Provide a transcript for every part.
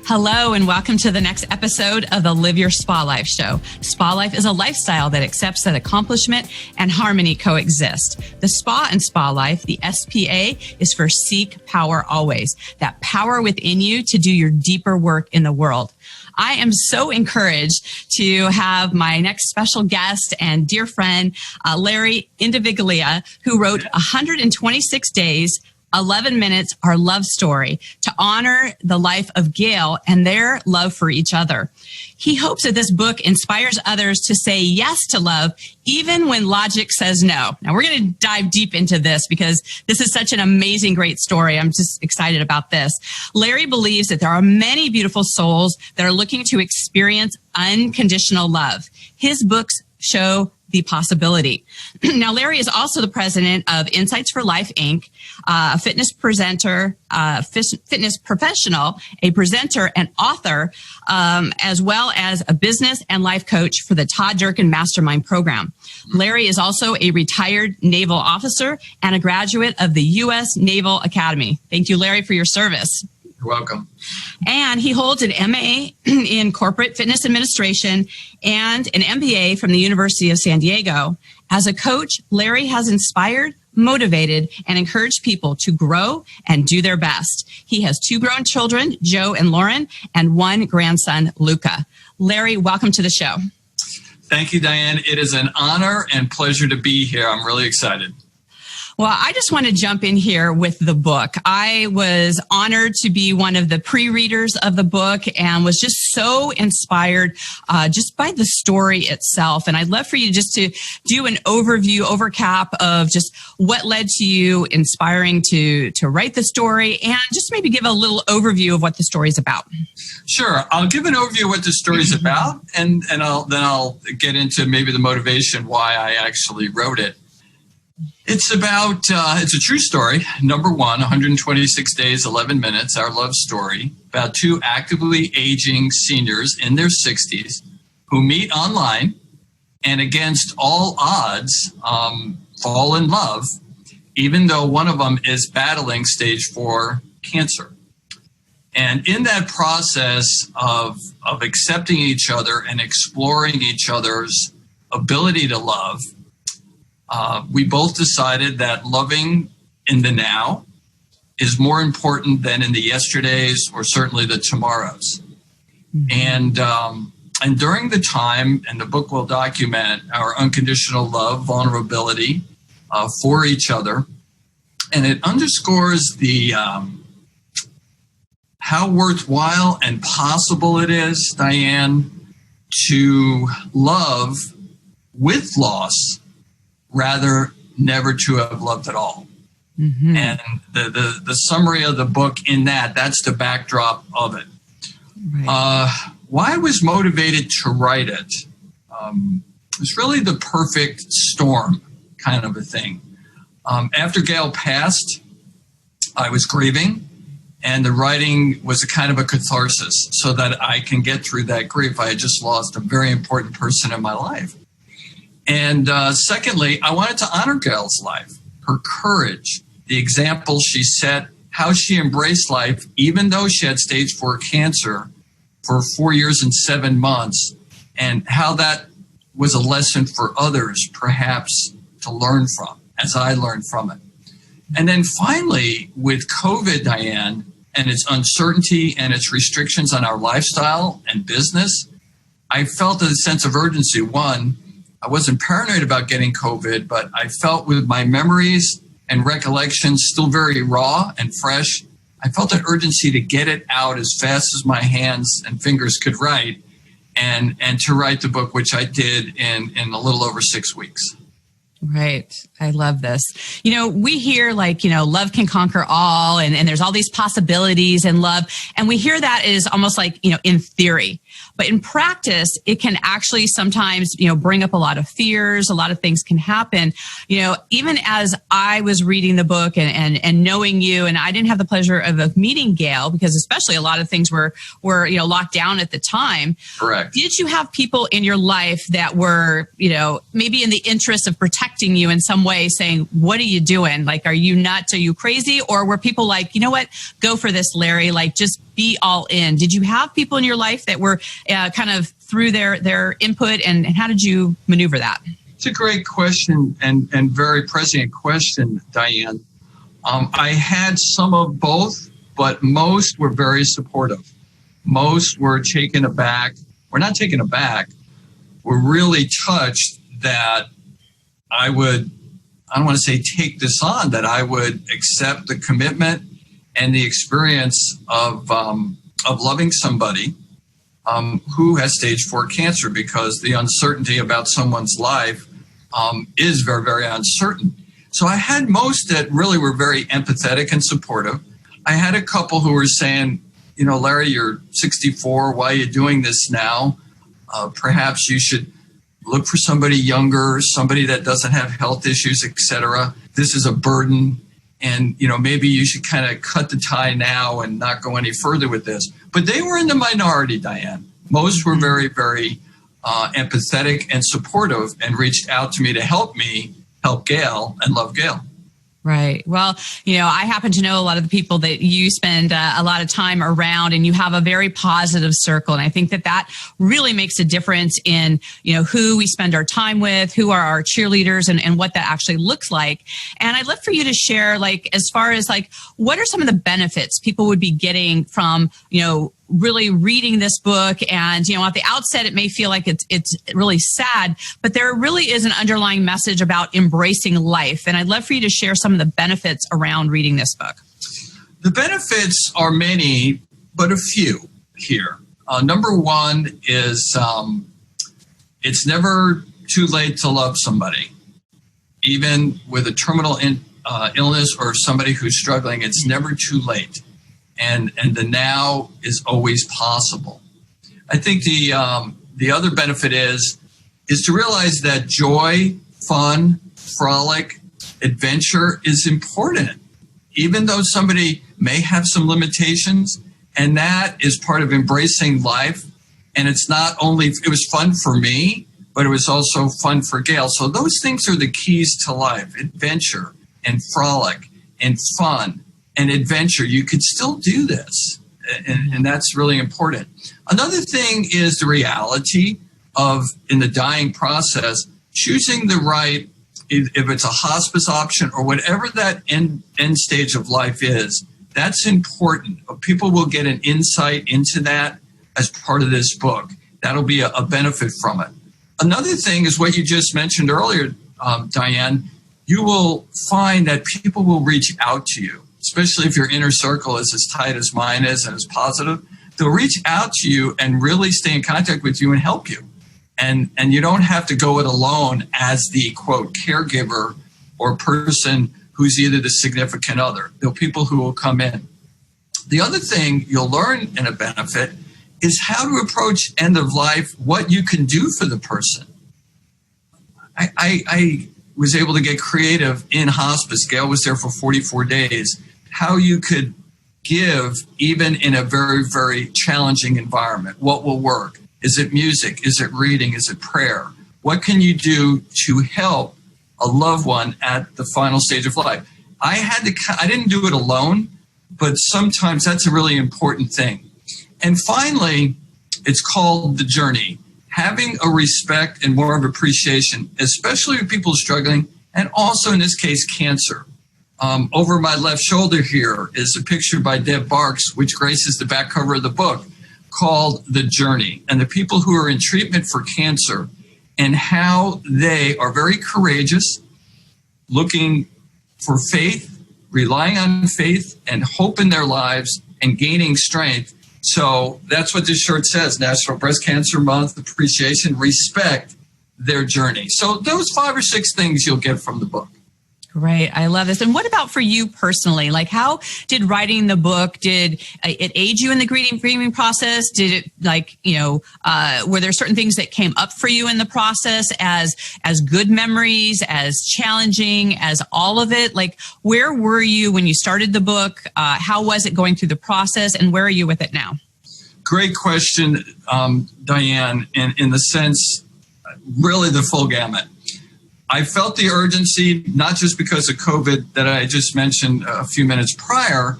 Hello and welcome to the next episode of the Live Your Spa Life show. Spa Life is a lifestyle that accepts that accomplishment and harmony coexist. The Spa and Spa Life, the SPA, is for seek power always. That power within you to do your deeper work in the world. I am so encouraged to have my next special guest and dear friend, Larrry Indiviglia, who wrote 126 Days, 11 Minutes, Our Love Story, to honor the life of Gayle and their love for each other. He hopes that this book inspires others to say yes to love, even when logic says no. Now, we're going to dive deep into this because this is such an amazing, great story. I'm just excited about this. Larrry believes that there are many beautiful souls that are looking to experience unconditional love. His books show the possibility. Now, Larrry is also the president of INDsightsForLife, Inc., a fitness presenter, fitness professional, a presenter and author, as well as a business and life coach for the Todd Durkin Mastermind program. Larrry is also a retired naval officer and a graduate of the U.S. Naval Academy. Thank you, Larrry, for your service. You're welcome. And he holds an MA in corporate fitness administration and an MBA from the University of San Diego. As a coach, Larrry has inspired, motivated, and encouraged people to grow and do their best. He has 2 grown children, Joe and Lauren, and 1 grandson, Luca. Larrry, welcome to the show. Thank you, Diane. It is an honor and pleasure to be here. I'm really excited. Well, I just want to jump in here with the book. I was honored to be one of the pre-readers of the book and was just so inspired just by the story itself. And I'd love for you just to do an overcap of just what led to you inspiring to write the story and just maybe give a little overview of what the story is about. Sure. I'll give an overview of what the story is about, and I'll get into maybe the motivation why I actually wrote it. It's about, it's a true story. Number 1, 126 Days, 11 Minutes, Our Love Story, about 2 actively aging seniors in their 60s who meet online and against all odds fall in love, even though one of them is battling stage 4 cancer. And in that process of accepting each other and exploring each other's ability to love, we both decided that loving in the now is more important than in the yesterdays or certainly the tomorrows. Mm-hmm. And during the time, and the book will document our unconditional love, vulnerability for each other, and it underscores the how worthwhile and possible it is, Diane, to love with loss rather never to have loved at all. Mm-hmm. And the summary of the book in that's the backdrop of it. Right. Why I was motivated to write it, it was really the perfect storm kind of a thing. After Gayle passed, I was grieving, and the writing was a kind of a catharsis so that I can get through that grief. I had just lost a very important person in my life. And secondly, I wanted to honor Gayle's life, her courage, the example she set, how she embraced life, even though she had stage 4 cancer for 4 years and 7 months, and how that was a lesson for others, perhaps, to learn from, as I learned from it. And then finally, with COVID, Diane, and its uncertainty and its restrictions on our lifestyle and business, I felt a sense of urgency. One, I wasn't paranoid about getting COVID, but I felt with my memories and recollections still very raw and fresh, I felt an urgency to get it out as fast as my hands and fingers could write and to write the book, which I did in a little over 6 weeks. Right. I love this. You know, we hear love can conquer all and there's all these possibilities in love. And we hear that is almost like, in theory. But in practice, it can actually sometimes, bring up a lot of fears. A lot of things can happen. Even as I was reading the book and knowing you, and I didn't have the pleasure of meeting Gayle because especially a lot of things were locked down at the time. Correct. Did you have people in your life that were, maybe in the interest of protecting protecting you in some way, saying, what are you doing? Like, are you nuts? Are you crazy? Or were people like, you know what, go for this, Larry, like just be all in? Did you have people in your life that were kind of through their input, and how did you maneuver that? It's a great question and very prescient question, Diane. I had some of both, but most were very supportive. Most were taken aback. We're not taken aback. We're really touched that I don't want to say take this on, that I would accept the commitment and the experience of loving somebody who has stage 4 cancer, because the uncertainty about someone's life is very, very uncertain. So I had most that really were very empathetic and supportive. I had a couple who were saying, you know, Larry, you're 64. Why are you doing this now? Perhaps you should look for somebody younger, somebody that doesn't have health issues, etc. This is a burden. And, you know, maybe you should kind of cut the tie now and not go any further with this. But they were in the minority, Diane. Most were very, very empathetic and supportive, and reached out to me to help Gayle and love Gayle. Right. Well, you know, I happen to know a lot of the people that you spend a lot of time around, and you have a very positive circle. And I think that really makes a difference in, you know, who we spend our time with, who are our cheerleaders, and what that actually looks like. And I'd love for you to share, like, as far as like, what are some of the benefits people would be getting from, you know, really reading this book? And, you know, at the outset, it may feel like it's really sad, but there really is an underlying message about embracing life. And I'd love for you to share some of the benefits around reading this book. The benefits are many, but a few here. Number one is it's never too late to love somebody. Even with a terminal illness or somebody who's struggling, it's never too late. And the now is always possible. I think the other benefit is to realize that joy, fun, frolic, adventure is important, even though somebody may have some limitations, and that is part of embracing life. And it's not only, it was fun for me, but it was also fun for Gayle. So those things are the keys to life: adventure and frolic and fun and adventure. You could still do this, and that's really important. Another thing is the reality of, in the dying process, choosing the right, if it's a hospice option or whatever that end stage of life is, that's important. People will get an insight into that as part of this book. That'll be a benefit from it. Another thing is what you just mentioned earlier, Diane. You will find that people will reach out to you, especially if your inner circle is as tight as mine is and as positive. They'll reach out to you and really stay in contact with you and help you. And you don't have to go it alone as the, quote, caregiver or person who's either the significant other. There'll be people who will come in. The other thing you'll learn in a benefit is how to approach end of life, what you can do for the person. I was able to get creative in hospice. Gayle was there for 44 days. How you could give even in a very, very challenging environment. What will work? Is it music? Is it reading? Is it prayer? What can you do to help a loved one at the final stage of life? I didn't do it alone, but sometimes that's a really important thing. And finally, it's called the journey. Having a respect and more of appreciation, especially with people struggling, and also in this case, cancer. Over my left shoulder here is a picture by Deb Barks, which graces the back cover of the book, called The Journey, and the people who are in treatment for cancer and how they are very courageous, looking for faith, relying on faith and hope in their lives, and gaining strength. So that's what this shirt says: National Breast Cancer Month, appreciation, respect their journey. So those 5 or 6 things you'll get from the book. Great. I love this. And what about for you personally? Like, how did writing the book, did it aid you in the grieving process? Did it, like, you know, were there certain things that came up for you in the process as good memories, as challenging, as all of it? Like, where were you when you started the book? How was it going through the process, and where are you with it now? Great question, Diane, in the sense, really the full gamut. I felt the urgency, not just because of COVID that I just mentioned a few minutes prior.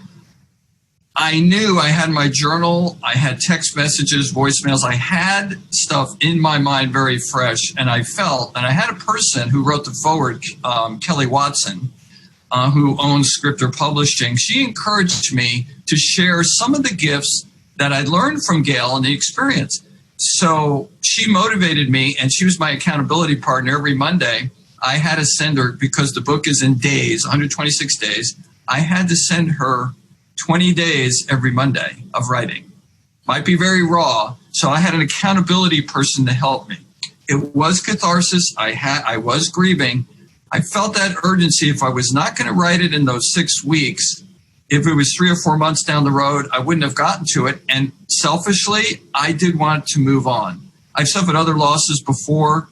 I knew I had my journal, I had text messages, voicemails, I had stuff in my mind very fresh, and I had a person who wrote the foreword, Kelly Watson, who owns Scripter Publishing. She encouraged me to share some of the gifts that I learned from Gayle and the experience. So she motivated me, and she was my accountability partner every Monday. I had to send her, because the book is in days, 126 days, I had to send her 20 days every Monday of writing. Might be very raw, so I had an accountability person to help me. It was catharsis. I was grieving. I felt that urgency. If I was not going to write it in those 6 weeks, if it was 3 or 4 months down the road, I wouldn't have gotten to it. And selfishly, I did want to move on. I've suffered other losses before,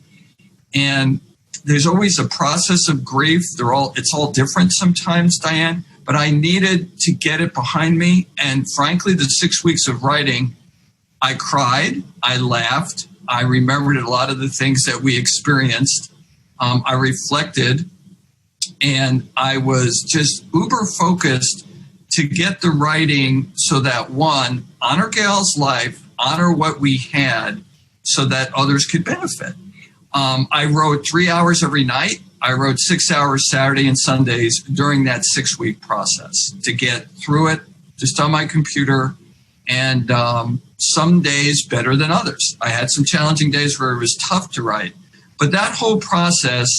and there's always a process of grief. It's all different sometimes, Diane, but I needed to get it behind me. And frankly, the 6 weeks of writing, I cried, I laughed, I remembered a lot of the things that we experienced. I reflected, and I was just uber focused to get the writing so that, one, honor Gayle's life, honor what we had so that others could benefit. I wrote 3 hours every night. I wrote 6 hours Saturday and Sundays during that 6-week process to get through it, just on my computer, and some days better than others. I had some challenging days where it was tough to write, but that whole process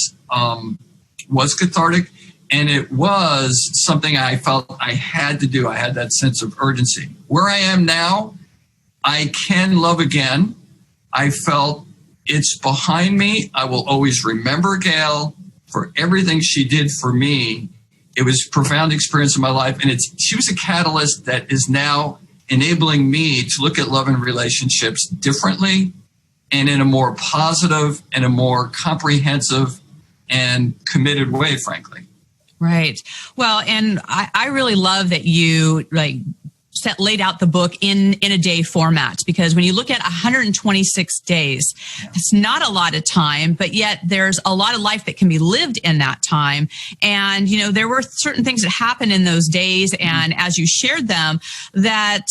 was cathartic, and it was something I felt I had to do. I had that sense of urgency. Where I am now, I can love again. I felt it's behind me. I will always remember Gayle for everything she did for me. It was a profound experience in my life, and she was a catalyst that is now enabling me to look at love and relationships differently and in a more positive and a more comprehensive and committed way, frankly. Right. Well, and I really love that you laid out the book in a day format, because when you look at 126 days, it's not a lot of time, but yet there's a lot of life that can be lived in that time. And, there were certain things that happened in those days. And as you shared them, that,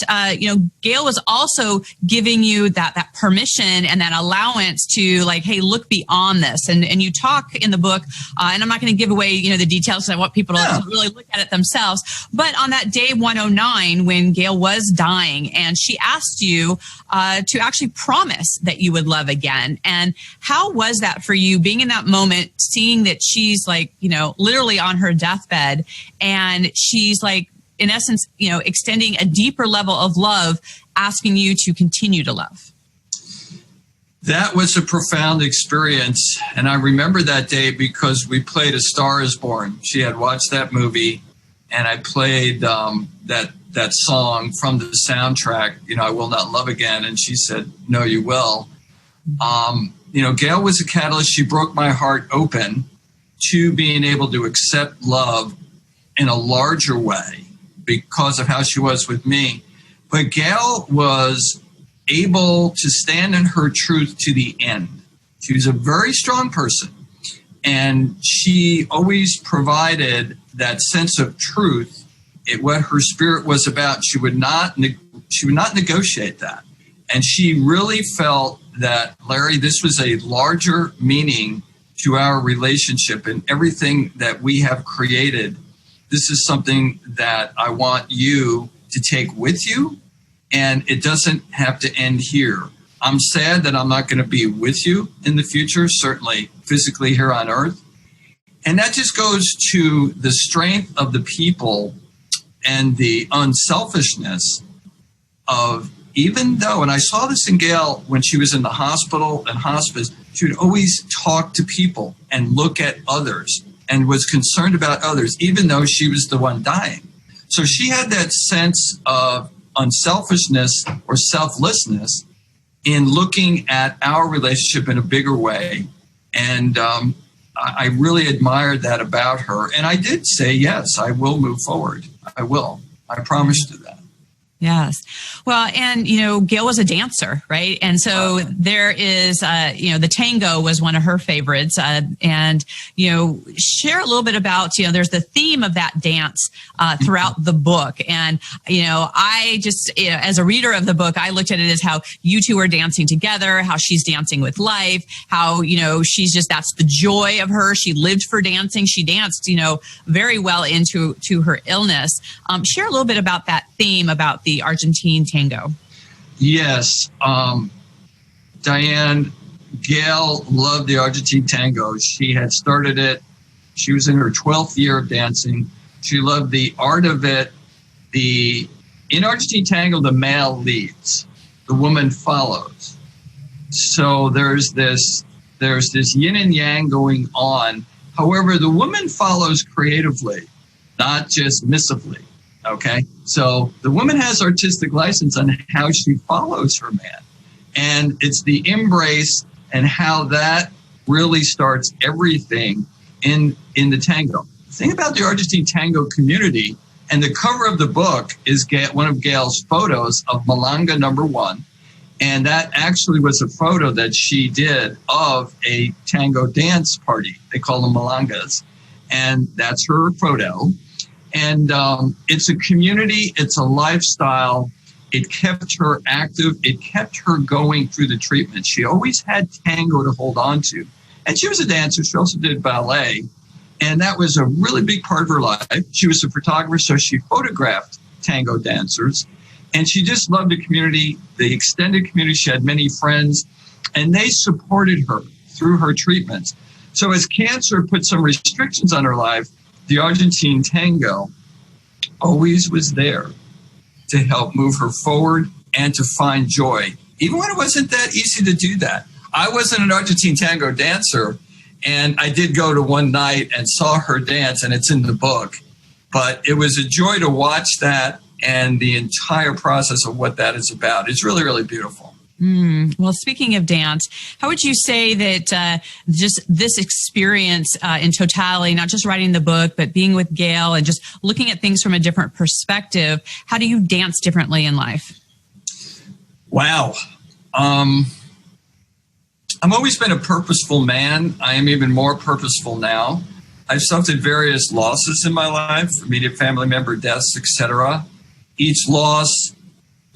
Gayle was also giving you that permission and that allowance to hey, look beyond this. And you talk in the book, and I'm not going to give away, the details, because I want people to really look at it themselves. But on that day 109, when Gayle was dying, and she asked you to actually promise that you would love again. And how was that for you, being in that moment, seeing that she's literally on her deathbed, and she's in essence, extending a deeper level of love, asking you to continue to love? That was a profound experience. And I remember that day because we played A Star Is Born. She had watched that movie, and I played that song from the soundtrack, I Will Not Love Again. And she said, no, you will. Gayle was a catalyst. She broke my heart open to being able to accept love in a larger way because of how she was with me. But Gayle was able to stand in her truth to the end. She was a very strong person, and she always provided that sense of truth. What her spirit was about, she would not negotiate that. And she really felt that, Larry, this was a larger meaning to our relationship and everything that we have created. This is something that I want you to take with you, and it doesn't have to end here. I'm sad that I'm not going to be with you in the future, certainly physically here on earth. And that just goes to the strength of the people and the unselfishness of, even though, and I saw this in Gayle when she was in the hospital and hospice, she would always talk to people and look at others and was concerned about others, even though she was the one dying. So she had that sense of unselfishness or selflessness in looking at our relationship in a bigger way. And I really admired that about her. And I did say, yes, I will move forward. I will. I promised her that. Yes. Well, and, Gayle was a dancer, right? And so there is, the tango was one of her favorites. And, share a little bit about, there's the theme of that dance throughout the book. And, I just, as a reader of the book, I looked at it as how you two are dancing together, how she's dancing with life, how, she's just, that's the joy of her. She lived for dancing. She danced, very well into her illness. Share a little bit about that theme about the Argentine tango. Yes. Diane, Gayle loved the Argentine tango. She had started it. She was in her 12th year of dancing. She loved the art of it. In Argentine tango, the male leads, the woman follows. So there's this yin and yang going on. However, the woman follows creatively, not just missively. Okay, so the woman has artistic license on how she follows her man. And it's the embrace and how that really starts everything in the tango. The thing about the Argentine tango community, and the cover of the book is one of Gayle's photos of Malanga #1. And that actually was a photo that she did of a tango dance party. They call them Malangas. And that's her photo. And it's a community, it's a lifestyle. It kept her active. It kept her going through the treatment. She always had tango to hold on to. And she was a dancer. She also did ballet. And that was a really big part of her life. She was a photographer, so she photographed tango dancers. And she just loved the community, the extended community. She had many friends, and they supported her through her treatments. So as cancer put some restrictions on her life, the Argentine tango always was there to help move her forward and to find joy, even when it wasn't that easy to do that. I wasn't an Argentine tango dancer, and I did go to one night and saw her dance, and it's in the book. But it was a joy to watch that and the entire process of what that is about. It's really, really beautiful. Well, speaking of dance, how would you say that just this experience in totality, not just writing the book, but being with Gayle and just looking at things from a different perspective, how do you dance differently in life? Wow. I've always been a purposeful man. I am even more purposeful now. I've suffered various losses in my life, immediate family member deaths, etc. Each loss,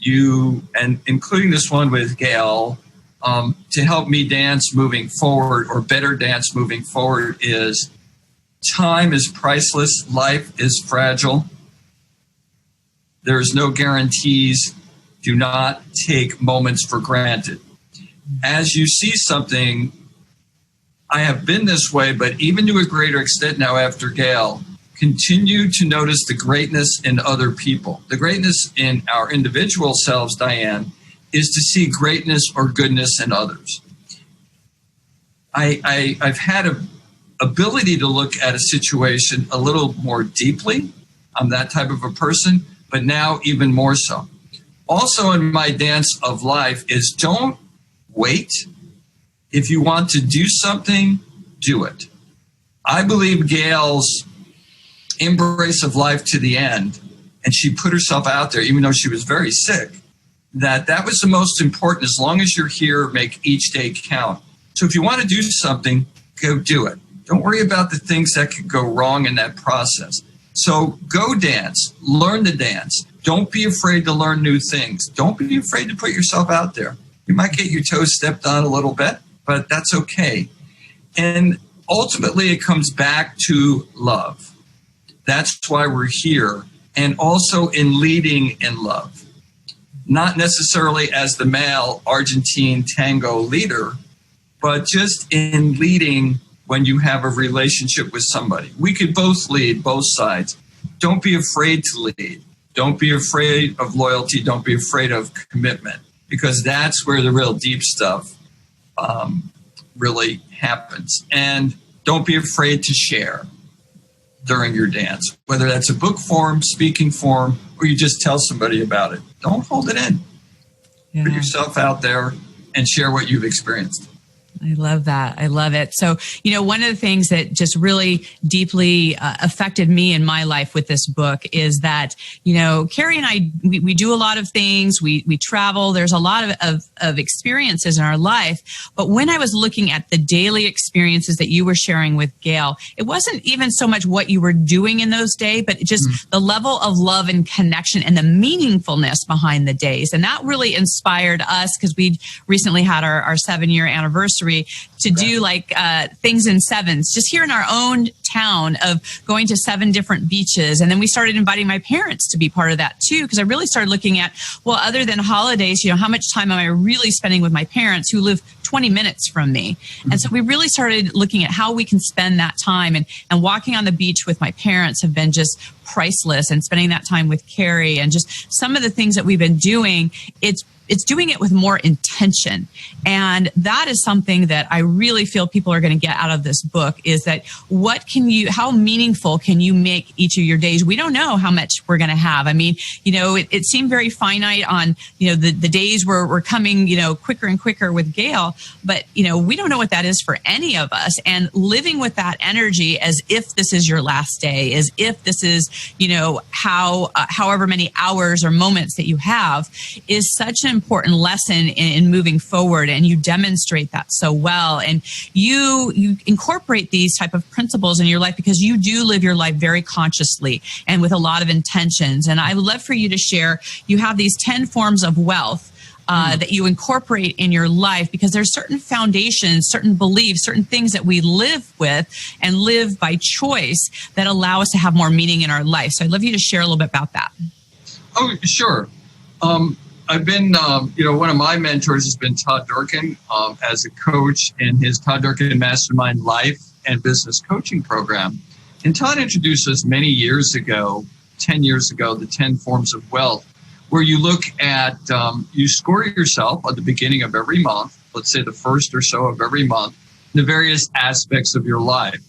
and including this one with Gayle, to help me dance moving forward, or better dance moving forward, is time is priceless. Life is fragile. There is no guarantees. Do not take moments for granted. As you see something, I have been this way, but even to a greater extent now after Gayle, continue to notice the greatness in other people. The greatness in our individual selves, Diane, is to see greatness or goodness in others. I've had an ability to look at a situation a little more deeply. I'm that type of a person, but now even more so. Also in my dance of life is don't wait. If you want to do something, do it. I believe Gayle's embrace of life to the end, and she put herself out there even though she was very sick, that was the most important. As long as you're here, make each day count. So if you want to do something, go do it. Don't worry about the things that could go wrong in that process. So go dance, learn to dance. Don't be afraid to learn new things. Don't be afraid to put yourself out there. You might get your toes stepped on a little bit, but that's okay. And ultimately it comes back to love. That's why we're here. And also in leading in love. Not necessarily as the male Argentine tango leader, but just in leading when you have a relationship with somebody. We could both lead, both sides. Don't be afraid to lead. Don't be afraid of loyalty. Don't be afraid of commitment, because that's where the real deep stuff really happens. And don't be afraid to share during your dance, whether that's a book form, speaking form, or you just tell somebody about it. Don't hold it in. Yeah. Put yourself out there and share what you've experienced. I love that. I love it. So, one of the things that just really deeply affected me in my life with this book is that, Carrie and I, we do a lot of things. We travel. There's a lot of experiences in our life. But when I was looking at the daily experiences that you were sharing with Gayle, it wasn't even so much what you were doing in those days, but just the level of love and connection and the meaningfulness behind the days. And that really inspired us because we recently had our 7-year anniversary to do things in sevens, just here in our own town, of going to 7 different beaches. And then we started inviting my parents to be part of that too, because I really started looking at, well, other than holidays, how much time am I really spending with my parents who live 20 minutes from me? And so we really started looking at how we can spend that time, and walking on the beach with my parents have been just priceless, and spending that time with Carrie, and just some of the things that we've been doing, it's doing it with more intention. And that is something that I really feel people are going to get out of this book, is that how meaningful can you make each of your days? We don't know how much we're going to have. I mean, it seemed very finite on, the days we're coming, quicker and quicker with Gayle, but, we don't know what that is for any of us. And living with that energy as if this is your last day, as if this is, however many hours or moments that you have, is such an important lesson in moving forward. And you demonstrate that so well. And you incorporate these type of principles in your life because you do live your life very consciously and with a lot of intentions. And I would love for you to share, you have these 10 forms of wealth that you incorporate in your life, because there's certain foundations, certain beliefs, certain things that we live with and live by choice that allow us to have more meaning in our life. So I'd love you to share a little bit about that. Oh, sure. I've been, one of my mentors has been Todd Durkin as a coach in his Todd Durkin Mastermind life and business coaching program. And Todd introduced us many years ago, 10 years ago, the 10 forms of wealth, where you look at, you score yourself at the beginning of every month, let's say the first or so of every month, the various aspects of your life.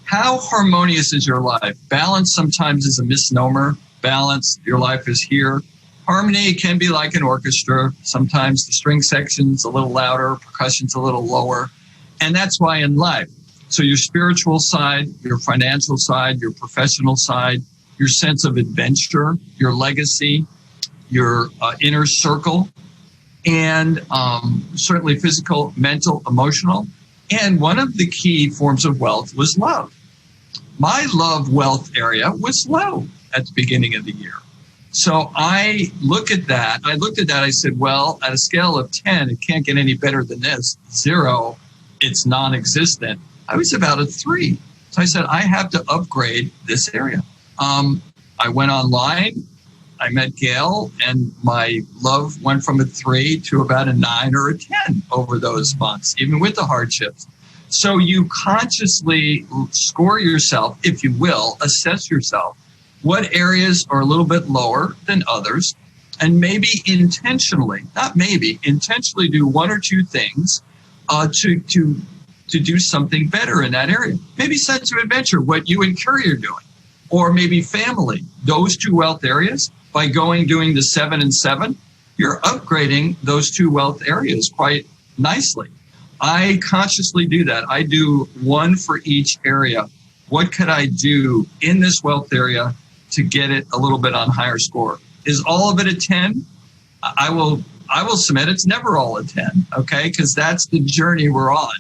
How harmonious is your life? Balance sometimes is a misnomer. Balance, your life is here. Harmony can be like an orchestra. Sometimes the string section's a little louder, percussion's a little lower. And that's why in life. So your spiritual side, your financial side, your professional side, your sense of adventure, your legacy, your inner circle, and certainly physical, mental, emotional. And one of the key forms of wealth was love. My love wealth area was low at the beginning of the year. So I looked at that. I said, well, at a scale of 10, it can't get any better than this. 0, it's non-existent. I was about a 3. So I said, I have to upgrade this area. I went online. I met Gayle, and my love went from a 3 to about a 9 or a 10 over those months, even with the hardships. So you consciously score yourself, if you will, assess yourself. What areas are a little bit lower than others, and maybe intentionally do 1 or 2 things to do something better in that area. Maybe sense of adventure, what you and Carrie are doing, or maybe family. Those 2 wealth areas, by doing the 7 and 7, you're upgrading those 2 wealth areas quite nicely. I consciously do that. I do 1 for each area. What could I do in this wealth area to get it a little bit on higher score? Is all of it a 10? I will submit it's never all a 10, okay? Because that's the journey we're on,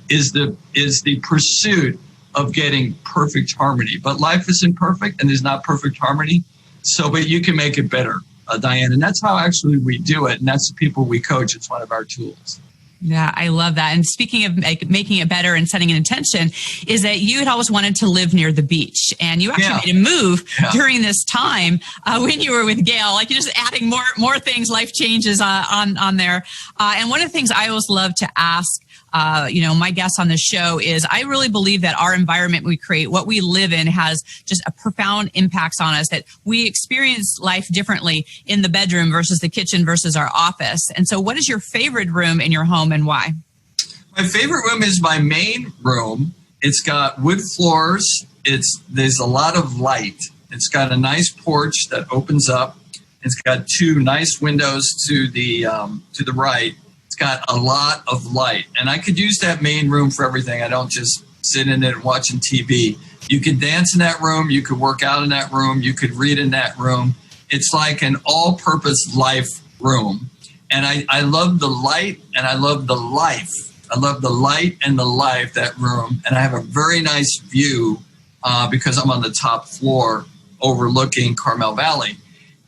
is the pursuit of getting perfect harmony. But life isn't perfect, and there's not perfect harmony. But you can make it better, Diane. And that's how actually we do it. And that's the people we coach. It's one of our tools. Yeah, I love that. And speaking of making it better and setting an intention, is that you had always wanted to live near the beach, and you actually made a move during this time when you were with Gayle. Like, you're just adding more things, life changes on there. And one of the things I always love to ask my guests on the show is, I really believe that our environment we create, what we live in, has just a profound impacts on us, that we experience life differently in the bedroom versus the kitchen versus our office. And so what is your favorite room in your home and why? My favorite room is my main room. It's got wood floors. There's a lot of light. It's got a nice porch that opens up. It's got 2 nice windows to the right. It's got a lot of light. And I could use that main room for everything. I don't just sit in it watching TV. You could dance in that room. You could work out in that room. You could read in that room. It's like an all-purpose life room. And I love the light and I love the life. I love the light and the life, that room. And I have a very nice view because I'm on the top floor overlooking Carmel Valley.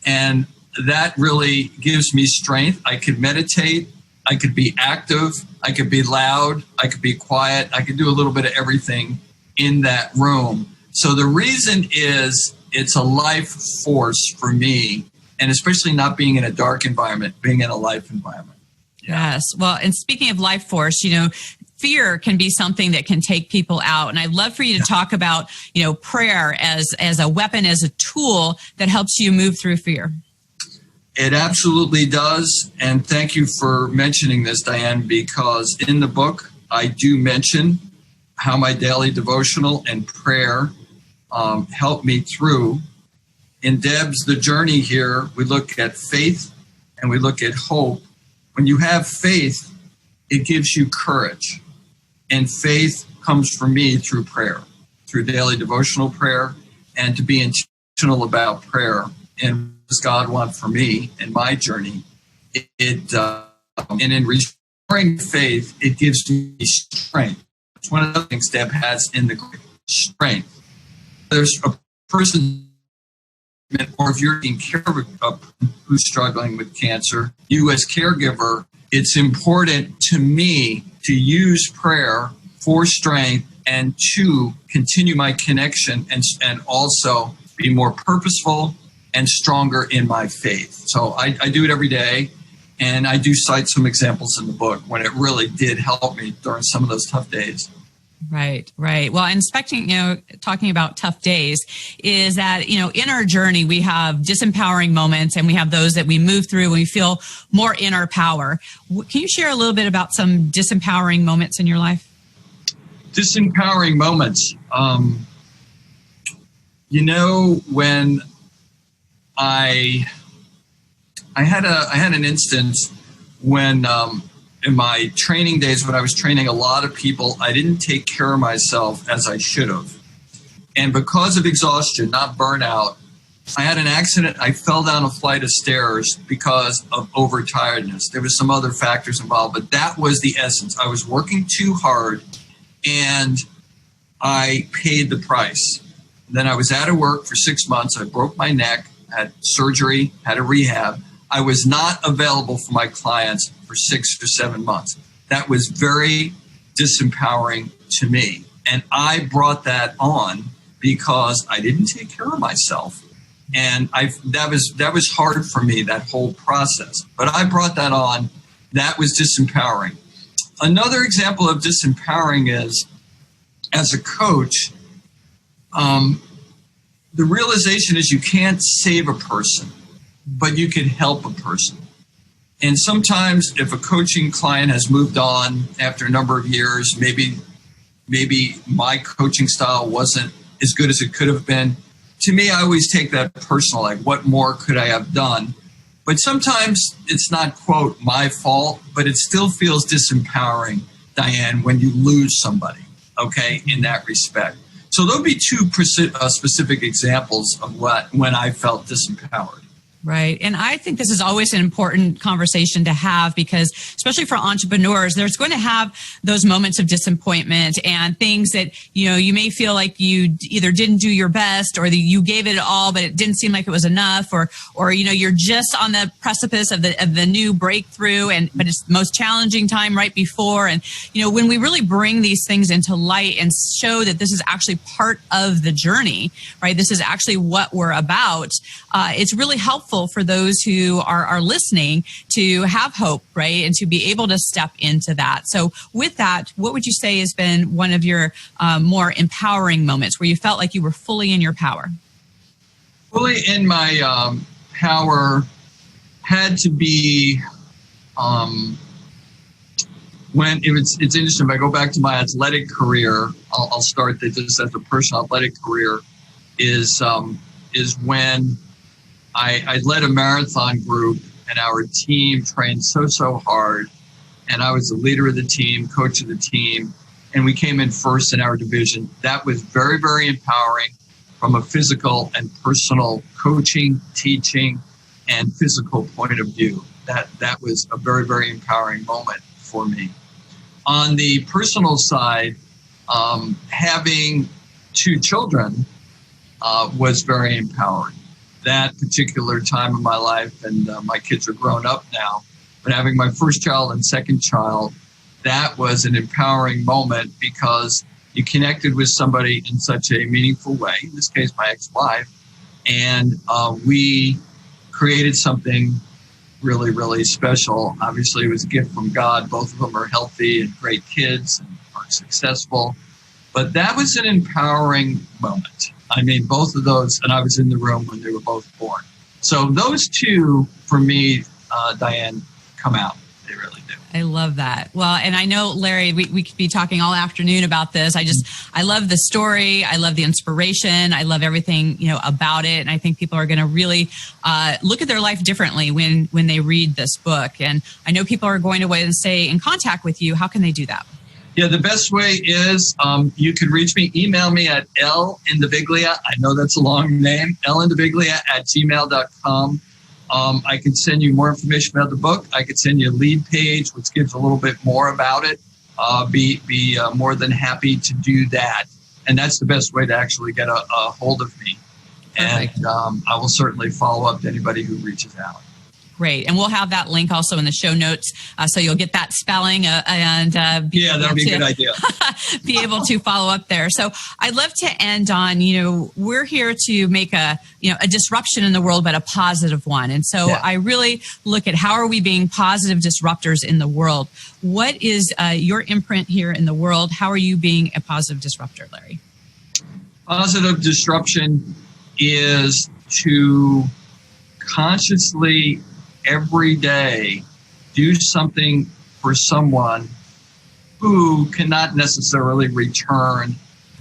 And that really gives me strength. I could meditate. I could be active. I could be loud. I could be quiet. I could do a little bit of everything in that room. So the reason is it's a life force for me, and especially not being in a dark environment, being in a life environment. Yes. Well, and speaking of life force, fear can be something that can take people out. And I'd love for you to talk about, prayer as a weapon, as a tool that helps you move through fear. It absolutely does. And thank you for mentioning this, Diane, because in the book, I do mention how my daily devotional and prayer help me through. In Deb's The Journey here, we look at faith and we look at hope. When you have faith, it gives you courage. And faith comes for me through prayer, through daily devotional prayer, and to be intentional about prayer. And what does God want for me in my journey? And in restoring faith, it gives me strength. It's one of the things Deb has in the strength. There's a person, or if you're taking care of a person who's struggling with cancer, you as caregiver, it's important to me to use prayer for strength and to continue my connection and also be more purposeful and stronger in my faith. So I do it every day, and I do cite some examples in the book when it really did help me during some of those tough days. Right. Well, and talking about tough days is that, in our journey, we have disempowering moments and we have those that we move through when we feel more in our power. Can you share a little bit about some disempowering moments in your life? Disempowering moments. When I had an instance when, in my training days, when I was training a lot of people, I didn't take care of myself as I should have. And because of exhaustion, not burnout, I had an accident. I fell down a flight of stairs because of overtiredness. There was some other factors involved, but that was the essence. I was working too hard and I paid the price. Then I was out of work for 6 months. I broke my neck, had surgery, had a rehab. I was not available for my clients for 6 or 7 months. That was very disempowering to me. And I brought that on because I didn't take care of myself. And that was hard for me, that whole process. But I brought that on. That was disempowering. Another example of disempowering is, as a coach, the realization is you can't save a person, but you can help a person. And sometimes if a coaching client has moved on after a number of years, maybe my coaching style wasn't as good as it could have been. To me, I always take that personal, like what more could I have done? But sometimes it's not, quote, my fault, but it still feels disempowering, Diane, when you lose somebody, okay, in that respect. So there'll be two specific examples of when I felt disempowered. Right. And I think this is always an important conversation to have because, especially for entrepreneurs, there's going to have those moments of disappointment and things that, you may feel like you either didn't do your best or you gave it all, but it didn't seem like it was enough or you're just on the precipice of the new breakthrough but it's the most challenging time right before. And, when we really bring these things into light and show that this is actually part of the journey, right? This is actually what we're about. It's really helpful for those who are listening to have hope, right? And to be able to step into that. So with that, what would you say has been one of your more empowering moments where you felt like you were fully in your power? Fully in my power had to be when it's interesting. If I go back to my athletic career, I'll start that just as a personal athletic career is when I led a marathon group and our team trained so hard and I was the leader of the team, coach of the team, and we came in first in our division. That was very, very empowering from a physical and personal coaching, teaching, and physical point of view. That was a very, very empowering moment for me. On the personal side, having 2 children was very empowering. That particular time of my life, and my kids are grown up now, but having my first child and second child, that was an empowering moment because you connected with somebody in such a meaningful way, in this case, my ex-wife, and we created something really, really special. Obviously, it was a gift from God. Both of them are healthy and great kids and are successful. But that was an empowering moment. I mean, both of those, and I was in the room when they were both born. So those 2, for me, Diane, come out. They really do. I love that. Well, and I know, Larry, we could be talking all afternoon about this. I love the story. I love the inspiration. I love everything, about it. And I think people are going to really look at their life differently when they read this book. And I know people are going to want to stay in contact with you. How can they do that? Yeah, the best way is you can reach me, email me at Indiviglia. I know that's a long name, Indiviglia@gmail.com. I can send you more information about the book. I could send you a lead page, which gives a little bit more about it. Be more than happy to do that. And that's the best way to actually get a hold of me. Perfect. And I will certainly follow up to anybody who reaches out. Great. And we'll have that link also in the show notes. So you'll get that spelling and that'll be a good idea. Be able to follow up there. So I'd love to end on, we're here to make a disruption in the world, but a positive one. And so I really look at how are we being positive disruptors in the world? What is your imprint here in the world? How are you being a positive disruptor, Larry? Positive disruption is to consciously every day do something for someone who cannot necessarily return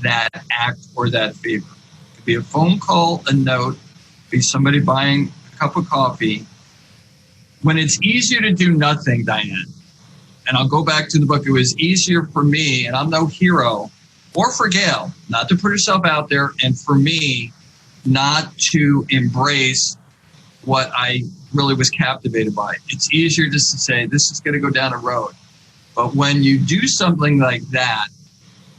that act or that favor. It could be a phone call, a note, be somebody buying a cup of coffee. When it's easier to do nothing, Diane, and I'll go back to the book, it was easier for me, and I'm no hero, or for Gayle, not to put herself out there, and for me, not to embrace what I really was captivated by. It's easier just to say, this is going to go down a road. But when you do something like that,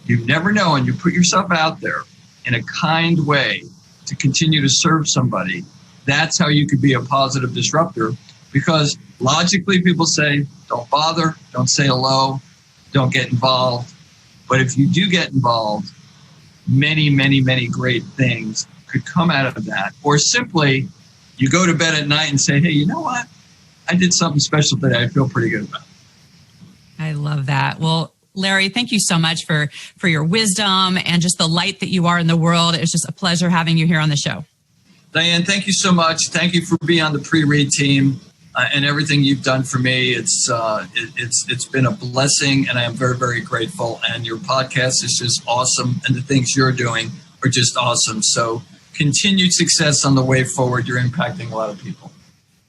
you never know, and you put yourself out there in a kind way to continue to serve somebody, that's how you could be a positive disruptor. Because logically, people say, don't bother, don't say hello, don't get involved. But if you do get involved, many, many, many great things could come out of that. Or simply, you go to bed at night and say, hey, you know what? I did something special today. I feel pretty good about it. I love that. Well, Larry, thank you so much for your wisdom and just the light that you are in the world. It was just a pleasure having you here on the show. Diane, thank you so much. Thank you for being on the pre-read team and everything you've done for me. It's been a blessing, and I am very, very grateful. And your podcast is just awesome, and the things you're doing are just awesome. So continued success on the way forward. You're impacting a lot of people.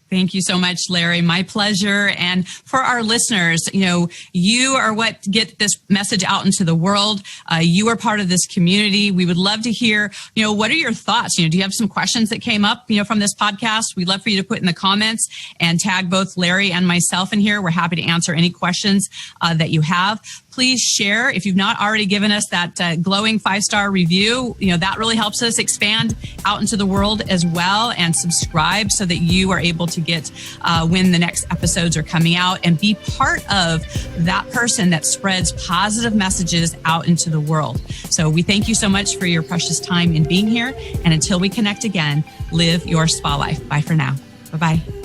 Thank you so much, Larry. My pleasure. And for our listeners, you are what get this message out into the world. You are part of this community. We would love to hear, what are your thoughts? Do you have some questions that came up, from this podcast? We'd love for you to put in the comments and tag both Larry and myself in here. We're happy to answer any questions that you have. Please share. If you've not already given us that glowing 5-star review, that really helps us expand out into the world as well, and subscribe so that you are able to get when the next episodes are coming out and be part of that person that spreads positive messages out into the world. So we thank you so much for your precious time in being here. And until we connect again, live your spa life. Bye for now. Bye-bye.